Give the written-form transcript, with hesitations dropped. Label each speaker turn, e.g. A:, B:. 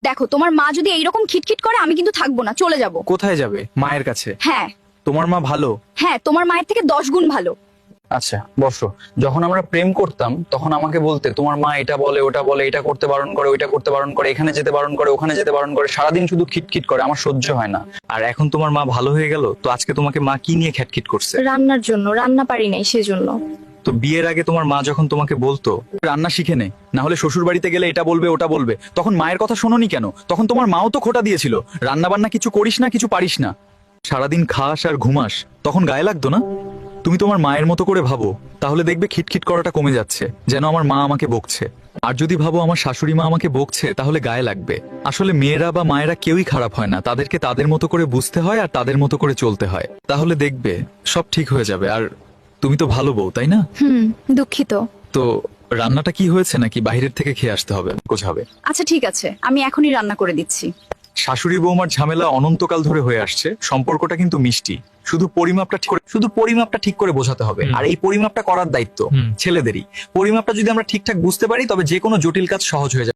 A: দেখো তোমার মা যদি এইরকম খিটখিট করে আমি কিন্তু থাকবো না, চলে যাব।
B: কোথায় যাবে? মায়ের কাছে?
A: হ্যাঁ
B: তোমার মা ভালো?
A: হ্যাঁ, তোমার মায়ের থেকে 10 গুণ ভালো।
B: আচ্ছা বসো। যখন আমরা প্রেম করতাম তখন আমাকে বলতে তোমার মা এটা বলে ওটা বলে, এটা করতে বারণ করে ওইটা করতে বারণ করে, এখানে যেতে বারণ করে ওখানে যেতে বারণ করে, সারাদিন শুধু খিটখিট করে, আমার সহ্য হয় না। আর এখন তোমার মা ভালো হয়ে গেল, তো আজকে তোমাকে মা কি নিয়ে খ্যাটখিট করছে?
A: রান্নার জন্য, রান্না পারি নাই সেজন্য।
B: তো বিয়ের আগে তোমার মা যখন তোমাকে বলতো রান্না শিখে নে, না হলে শ্বশুর বাড়িতে গেলে এটা বলবে ওটা বলবে, তখন মায়ের কথা শোনোনি কেন? তখন তোমার মাও তো খোঁটা দিয়েছিল, রান্না বান্না কিছু করিস না, কিছু পারিস না, সারাদিন খাস আর ঘুমাস, তখন গায়ে লাগতো না? তুমি তোমার মায়ের মতো করে ভাবো, তাহলে দেখবে খিটখিট করাটা কমে যাচ্ছে, যেন আমার মা আমাকে বকছে। আর যদি ভাবো আমার শাশুড়ি মা আমাকে বকছে, তাহলে গায়ে লাগবে। আসলে মেয়েরা বা মায়েরা কেউই খারাপ হয় না, তাদেরকে তাদের মতো করে বুঝতে হয় আর তাদের মতো করে চলতে হয়, তাহলে দেখবে সব ঠিক হয়ে যাবে। আর তুমি তো ভালো বউ, তাই না?
A: দুঃখিত।
B: তো রান্নাটা কি হয়েছে, নাকি বাইরের থেকে খেয়ে আসতে হবে, গোছাবে?
A: আচ্ছা ঠিক আছে, আমি এখনই রান্না করে দিচ্ছি।
B: শাশুড়ি বৌমার ঝামেলা অনন্তকাল ধরে হয়ে আসছে, সম্পর্কটা কিন্তু মিষ্টি, শুধু পরিমাপটা ঠিক করে বোঝাতে হবে। আর এই পরিমাপটা করার দায়িত্ব ছেলেদেরই। পরিমাপটা যদি আমরা ঠিকঠাক বুঝতে পারি, তবে যে কোনো জটিল কাজ সহজ হয়ে যাবে।